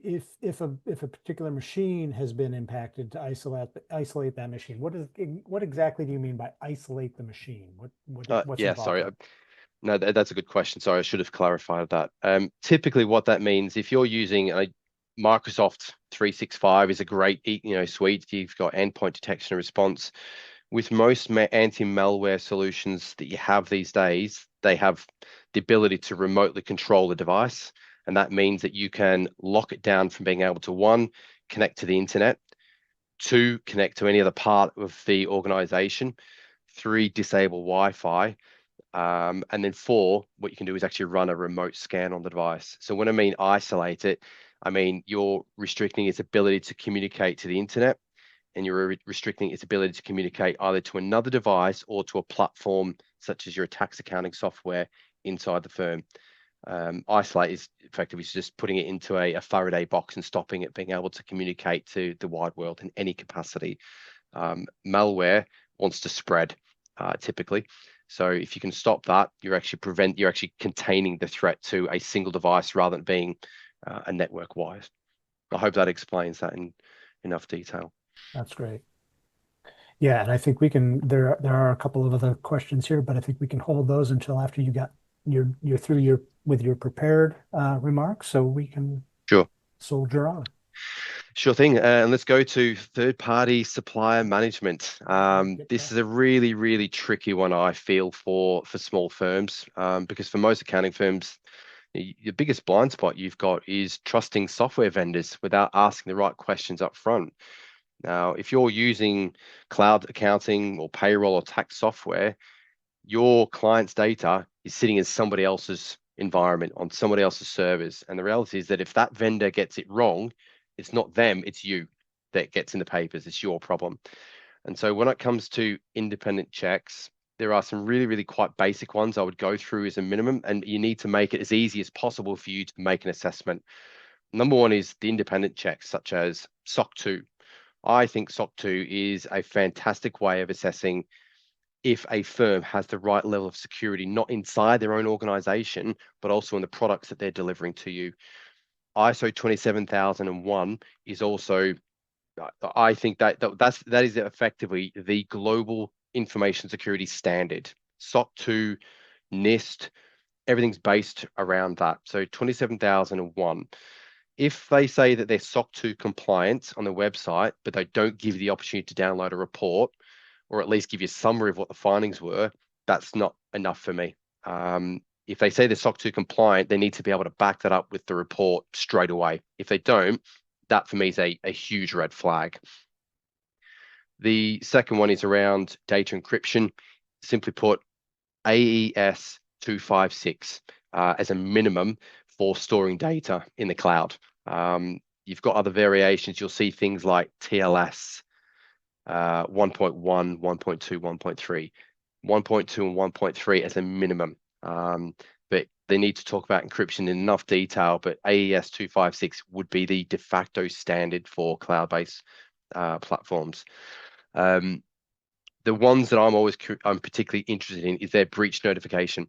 if a particular machine has been impacted, to isolate that machine. What exactly do you mean by isolate the machine? What's Yeah, involved sorry. there? No, that's a good question. Sorry, I should have clarified that. Typically, what that means, if you're using a Microsoft 365 is a great suite. You've got endpoint detection and response. With most anti-malware solutions that you have these days, they have the ability to remotely control the device. And that means that you can lock it down from being able to, one, connect to the internet, two, connect to any other part of the organization, three, disable Wi-Fi, and then four, what you can do is actually run a remote scan on the device. So when I mean isolate it, I mean you're restricting its ability to communicate to the internet, and you're restricting its ability to communicate either to another device or to a platform such as your tax accounting software inside the firm. Isolate is effectively just putting it into a Faraday box and stopping it being able to communicate to the wide world in any capacity. Malware wants to spread typically. So if you can stop that, you're actually containing the threat to a single device rather than being a network wide. I hope that explains that in enough detail. That's great. Yeah, and I think we can. There are a couple of other questions here, but I think we can hold those until after you're through with your prepared remarks, so we can Sure. soldier on. Sure thing. And let's go to third-party supplier management. This is a really, really tricky one, I feel, for small firms, because for most accounting firms, the biggest blind spot you've got is trusting software vendors without asking the right questions up front. Now, if you're using cloud accounting or payroll or tax software, your client's data is sitting in somebody else's environment on somebody else's servers. And the reality is that if that vendor gets it wrong, it's not them, it's you that gets in the papers. It's your problem. And so when it comes to independent checks, there are some really, really quite basic ones I would go through as a minimum, and you need to make it as easy as possible for you to make an assessment. Number one is the independent checks, such as SOC 2. I think SOC 2 is a fantastic way of assessing if a firm has the right level of security, not inside their own organization, but also in the products that they're delivering to you. ISO 27001 is also, I think that is effectively the global information security standard. SOC 2, NIST, everything's based around that. So 27001. If they say that they're SOC 2 compliant on the website, but they don't give you the opportunity to download a report, or at least give you a summary of what the findings were, that's not enough for me. If they say they're SOC 2 compliant, they need to be able to back that up with the report straight away. If they don't, that for me is a huge red flag. The second one is around data encryption. Simply put, AES 256 as a minimum for storing data in the cloud. You've got other variations. You'll see things like TLS, 1.1, 1.2, 1.3, 1.2 and 1.3 as a minimum. But they need to talk about encryption in enough detail, but AES 256 would be the de facto standard for cloud-based platforms. The ones that I'm particularly interested in is their breach notification.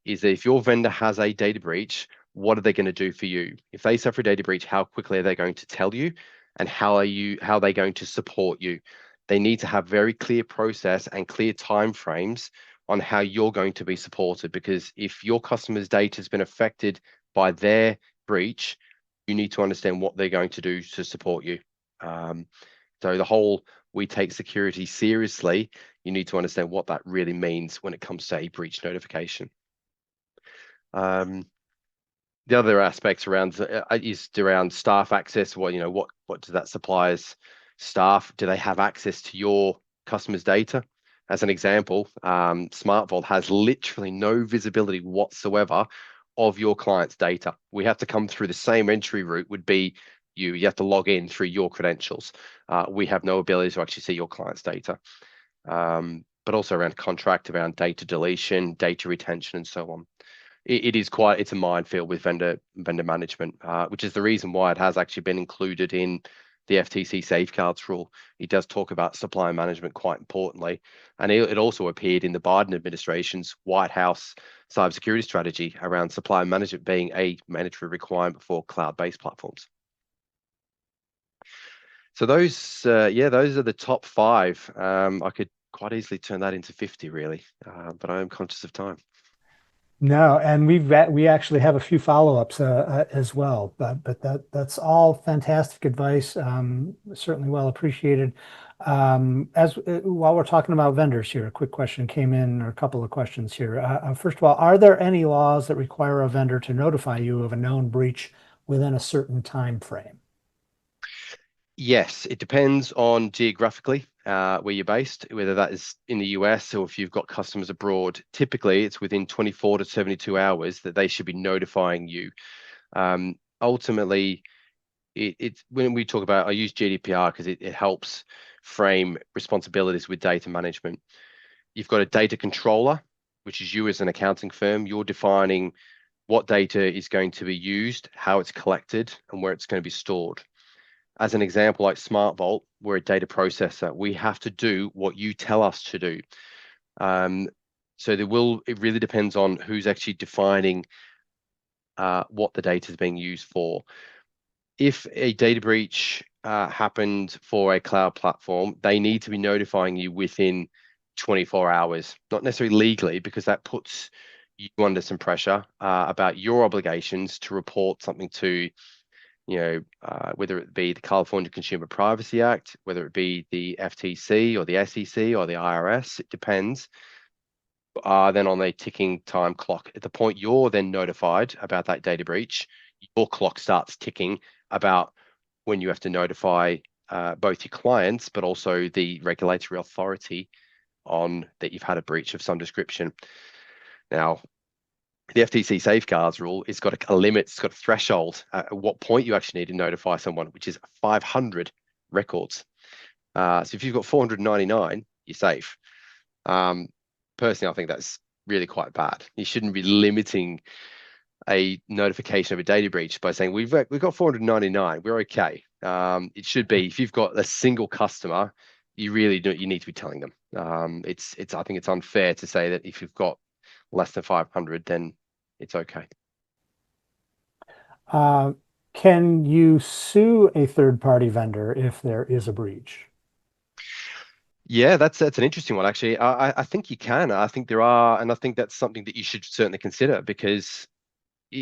Is that if your vendor has a data breach, what are they going to do for you? If they suffer a data breach, how quickly are they going to tell you, and how are they going to support you? They need to have very clear process and clear timeframes on how you're going to be supported, because if your customer's data has been affected by their breach, you need to understand what they're going to do to support you. Um, so the whole we take security seriously, you need to understand what that really means when it comes to a breach notification. The other aspects around is around staff access. Well, what does that supplier's staff, do they have access to your customers' data? As an example, SmartVault has literally no visibility whatsoever of your client's data. We have to come through the same entry route would be you have to log in through your credentials. We have no ability to actually see your client's data. But also around contract, around data deletion, data retention, and so on. It's a minefield with vendor management, which is the reason why it has actually been included in the FTC safeguards rule. It does talk about supplier management quite importantly, and it also appeared in the Biden administration's White House cybersecurity strategy around supplier management being a mandatory requirement for cloud-based platforms. So those are the top 5. I could quite easily turn that into 50 really, but I am conscious of time. No, and we actually have a few follow-ups as well, but that's all fantastic advice. Certainly well appreciated. As while we're talking about vendors here, a quick question came in, or a couple of questions here. First of all, are there any laws that require a vendor to notify you of a known breach within a certain time frame? Yes, it depends on geographically where you're based, whether that is in the US or if you've got customers abroad. Typically, it's within 24 to 72 hours that they should be notifying you. Ultimately, it's when we talk about, I use GDPR because it helps frame responsibilities with data management. You've got a data controller, which is you as an accounting firm. You're defining what data is going to be used, how it's collected, and where it's going to be stored. As an example, like SmartVault, we're a data processor. We have to do what you tell us to do. So it really depends on who's actually defining what the data is being used for. If a data breach happened for a cloud platform, they need to be notifying you within 24 hours, not necessarily legally, because that puts you under some pressure about your obligations to report something to, whether it be the California Consumer Privacy Act, whether it be the FTC or the SEC or the IRS, it depends. Then on a ticking time clock. At the point you're then notified about that data breach, your clock starts ticking about when you have to notify both your clients, but also the regulatory authority on that you've had a breach of some description. Now, the FTC safeguards rule, it's got a limit, it's got a threshold at what point you actually need to notify someone, which is 500 records. So if you've got 499, you're safe. Personally, I think that's really quite bad. You shouldn't be limiting a notification of a data breach by saying we've got 499, we're okay. It should be, if you've got a single customer, you need to be telling them. I think it's unfair to say that if you've got less than 500, then it's okay. Can you sue a third-party vendor if there is a breach? Yeah, that's an interesting one, actually. I think you can. I think there are, and I think that's something that you should certainly consider, because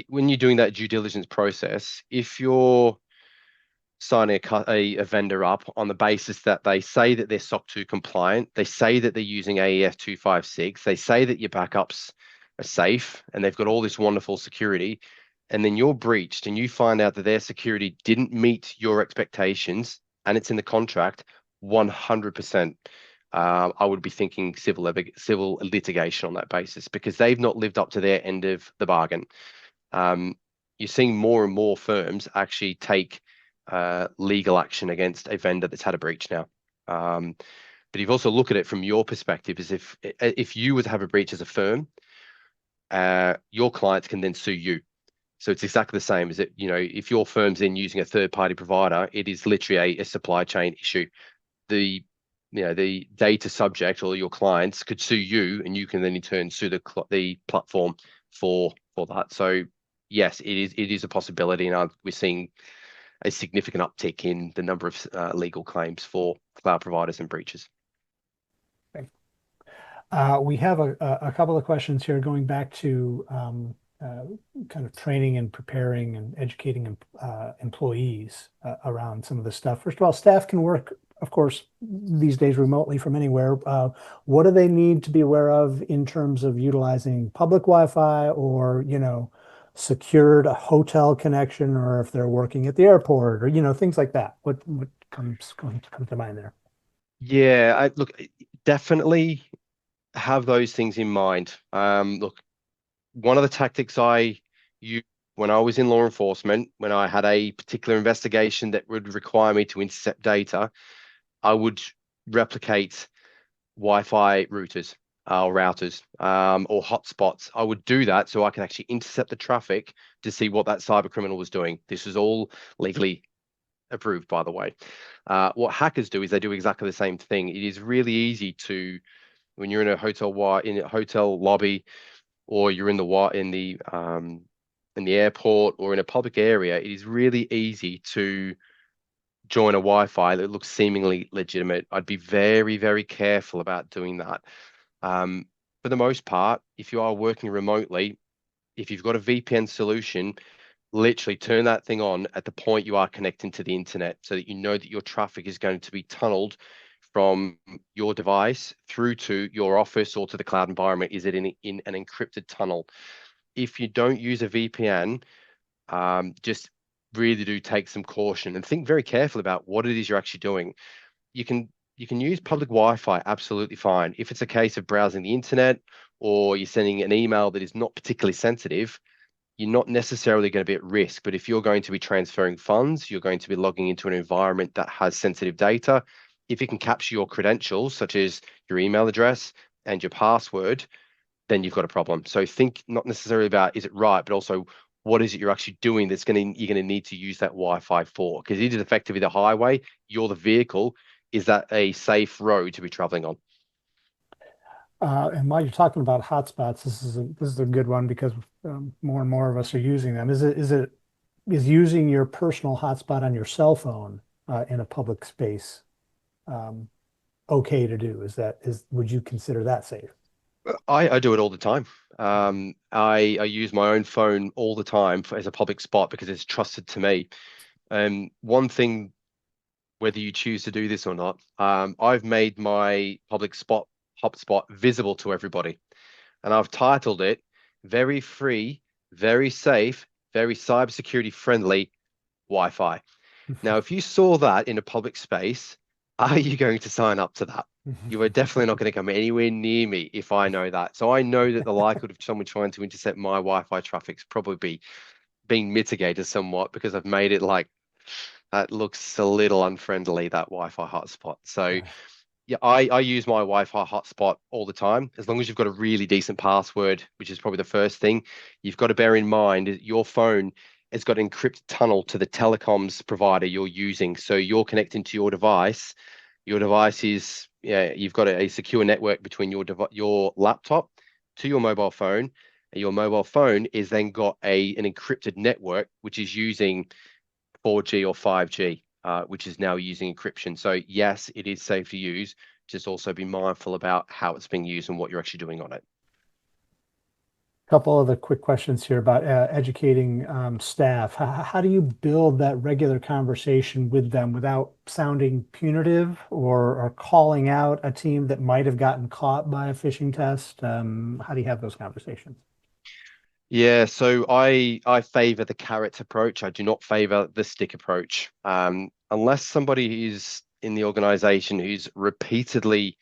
when you're doing that due diligence process, if you're signing a vendor up on the basis that they say that they're SOC 2 compliant, they say that they're using AES 256, they say that your backups are safe, and they've got all this wonderful security, and then you're breached and you find out that their security didn't meet your expectations and it's in the contract, 100%. I would be thinking civil litigation on that basis, because they've not lived up to their end of the bargain. You're seeing more and more firms actually take legal action against a vendor that's had a breach now. But you've also look at it from your perspective, as if you were to have a breach as a firm, your clients can then sue you. So it's exactly the same as it, if your firm's in using a third-party provider, it is literally a supply chain issue. The data subject or your clients could sue you, and you can then in turn sue the platform for that. So yes, it is a possibility, and we're seeing a significant uptick in the number of legal claims for cloud providers and breaches. We have a couple of questions here going back to uh, kind of training and preparing and educating employees around some of this stuff. First of all, staff can work, of course, these days remotely from anywhere. What do they need to be aware of in terms of utilizing public Wi-Fi or, secured hotel connection, or if they're working at the airport or, things like that? What comes to mind there? Yeah, look, definitely have those things in mind. Look, one of the tactics I used when I was in law enforcement, when I had a particular investigation that would require me to intercept data, I would replicate Wi-Fi routers or routers or hotspots. I would do that so I could actually intercept the traffic to see what that cyber criminal was doing. This is all legally approved, by the way. What hackers do is they do exactly the same thing. It is really easy to, when you're in a hotel lobby, or you're in the airport or in a public area, it is really easy to join a Wi-Fi that looks seemingly legitimate. I'd be very, very careful about doing that. For the most part, if you are working remotely, if you've got a VPN solution, literally turn that thing on at the point you are connecting to the internet so that you know that your traffic is going to be tunneled from your device through to your office or to the cloud environment. Is it in an encrypted tunnel? If you don't use a VPN, just really do take some caution and think very carefully about what it is you're actually doing. You can use public Wi-Fi absolutely fine. If it's a case of browsing the internet or you're sending an email that is not particularly sensitive, you're not necessarily going to be at risk. But if you're going to be transferring funds, you're going to be logging into an environment that has sensitive data. If it can capture your credentials, such as your email address and your password, then you've got a problem. So think not necessarily about is it right, but also what is it you're actually doing you're going to need to use that Wi-Fi for? Because it is effectively the highway, you're the vehicle. Is that a safe road to be traveling on? And while you're talking about hotspots, this is a good one because more and more of us are using them. Is using your personal hotspot on your cell phone in a public space um, okay to do? Would you consider that safe? I do it all the time. I use my own phone all the time as a public spot because it's trusted to me. One thing, whether you choose to do this or not, I've made my public spot hotspot visible to everybody, and I've titled it "Very Free, Very Safe, Very Cybersecurity Friendly Wi-Fi." Now, if you saw that in a public space, are you going to sign up to that? You are definitely not going to come anywhere near me if I know that. So I know that the likelihood of someone trying to intercept my Wi-Fi traffic is probably being mitigated somewhat because I've made it like that looks a little unfriendly, that Wi-Fi hotspot. So Right. yeah, I use my Wi-Fi hotspot all the time. As long as you've got a really decent password, which is probably the first thing, you've got to bear in mind your phone has got an encrypted tunnel to the telecoms provider you're using. So you're connecting to your device. Your device is, yeah, you've got a secure network between your laptop to your mobile phone. And your mobile phone is then got an encrypted network, which is using 4G or 5G, which is now using encryption. So yes, it is safe to use. Just also be mindful about how it's being used and what you're actually doing on it. Couple other quick questions here about educating staff. How do you build that regular conversation with them without sounding punitive or calling out a team that might have gotten caught by a phishing test? How do you have those conversations? Yeah, so I favor the carrot approach. I do not favor the stick approach. Unless somebody is in the organization who's repeatedly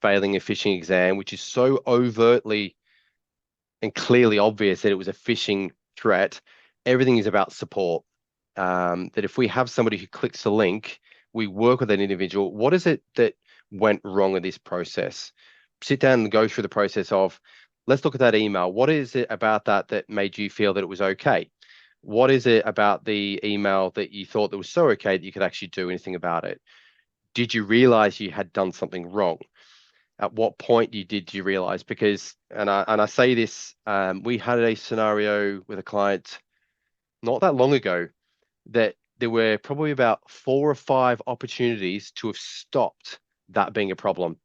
failing a phishing exam, which is so overtly and clearly obvious that it was a phishing threat, everything is about support. That if we have somebody who clicks the link, we work with that individual. What is it that went wrong in this process? Sit down and go through the process of, let's look at that email. What is it about that that made you feel that it was okay? What is it about the email that you thought that was so okay that you could actually do anything about it? Did you realize you had done something wrong? At what point did you realize? Because, and I say this, we had a scenario with a client not that long ago that there were probably about 4 or 5 opportunities to have stopped that being a problem.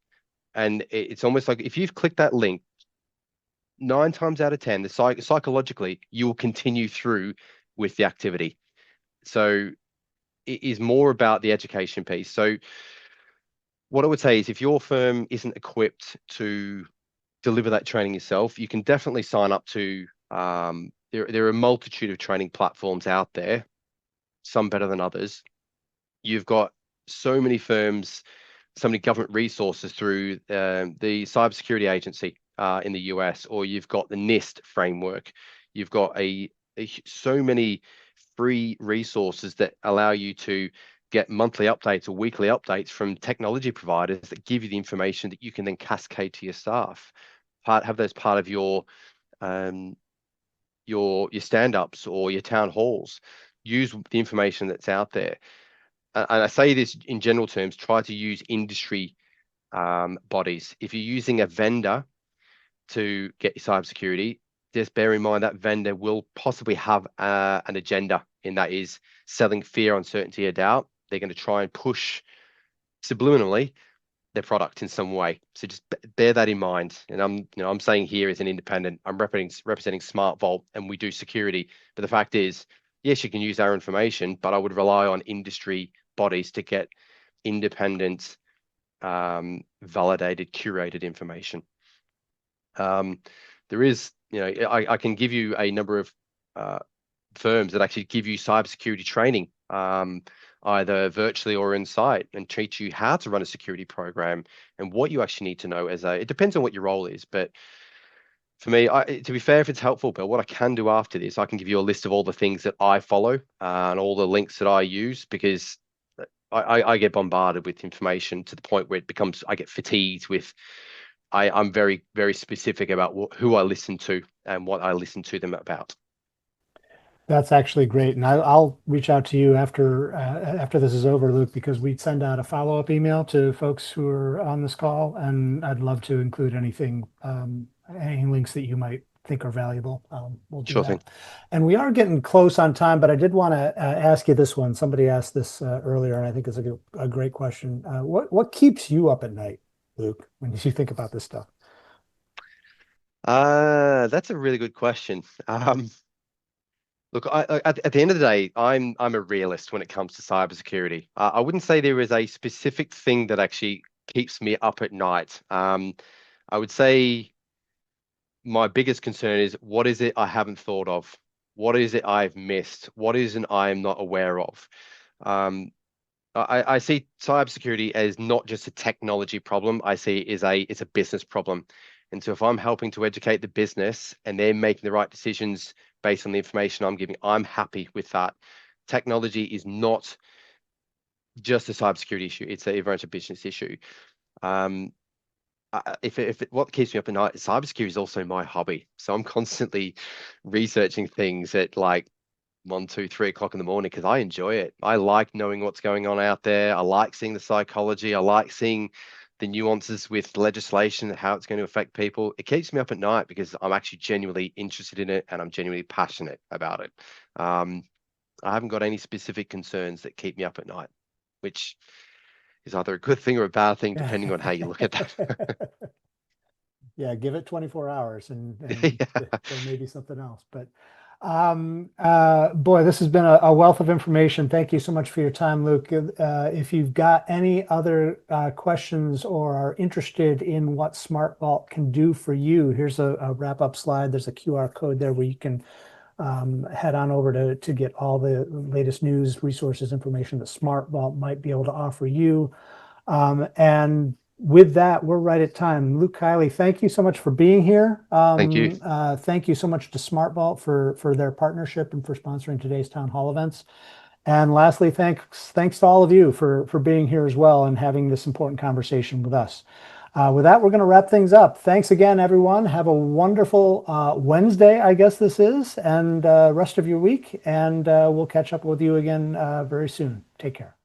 And it's almost like if you've clicked that link, 9 times out of 10, psychologically, you will continue through with the activity. So it is more about the education piece. So what I would say is if your firm isn't equipped to deliver that training yourself, you can definitely sign up to there are a multitude of training platforms out there, some better than others. You've got so many firms, so many government resources through the Cybersecurity Agency in the US, or you've got the NIST framework. You've got so many free resources that allow you to get monthly updates or weekly updates from technology providers that give you the information that you can then cascade to your staff. Have those part of um, your stand-ups or your town halls. Use the information that's out there. And I say this in general terms, try to use industry bodies. If you're using a vendor to get your cybersecurity, just bear in mind that vendor will possibly have an agenda, and that is selling fear, uncertainty, or doubt. They're going to try and push subliminally their product in some way. So just bear that in mind. And I'm saying here as an independent, I'm representing SmartVault, and we do security. But the fact is, yes, you can use our information, but I would rely on industry bodies to get independent, validated, curated information. There is, I can give you a number of firms that actually give you cybersecurity training, either virtually or in site, and teach you how to run a security program and what you actually need to know it depends on what your role is. But for me, to be fair, if it's helpful, Bill, what I can do after this, I can give you a list of all the things that I follow and all the links that I use, because I get bombarded with information to the point where I get fatigued with. I'm very, very specific about who I listen to and what I listen to them about. That's actually great, and I'll reach out to you after this is over, Luke, because we send out a follow-up email to folks who are on this call, and I'd love to include any links that you might think are valuable. We'll do Sure that. thing. And we are getting close on time, but I did want to ask you this one. Somebody asked this earlier, and I think it's a great question. What keeps you up at night, Luke, when you think about this stuff? That's a really good question. Look, at the end of the day, I'm a realist when it comes to cybersecurity. I wouldn't say there is a specific thing that actually keeps me up at night. I would say my biggest concern is, what is it I haven't thought of? What is it I've missed? What isn't I am not aware of? I see cybersecurity as not just a technology problem. I see it as it's a business problem. And so if I'm helping to educate the business and they're making the right decisions based on the information I'm giving, I'm happy with that. Technology is not just a cybersecurity issue. It's a very much a business issue. What keeps me up at night, cybersecurity is also my hobby. So I'm constantly researching things at like 1, 2, 3 o'clock in the morning because I enjoy it. I like knowing what's going on out there. I like seeing the psychology. I like seeing the nuances with legislation and how it's going to affect people. It keeps me up at night because I'm actually genuinely interested in it and I'm genuinely passionate about it. I haven't got any specific concerns that keep me up at night, which is either a good thing or a bad thing, depending on how you look at that. Yeah, give it 24 hours and Yeah. there may be something else. But boy, this has been a wealth of information. Thank you so much for your time, Luke. If you've got any other questions or are interested in what SmartVault can do for you, here's a wrap-up slide. There's a QR code there where you can head on over to get all the latest news, resources, information that SmartVault might be able to offer you. And with that, we're right at time. Luke Kiley, thank you so much for being here. Thank you. Thank you so much to SmartVault for their partnership and for sponsoring today's town hall events. And lastly, thanks to all of you for being here as well and having this important conversation with us. With that, we're going to wrap things up. Thanks again, everyone. Have a wonderful Wednesday, I guess this is, and rest of your week. And we'll catch up with you again very soon. Take care.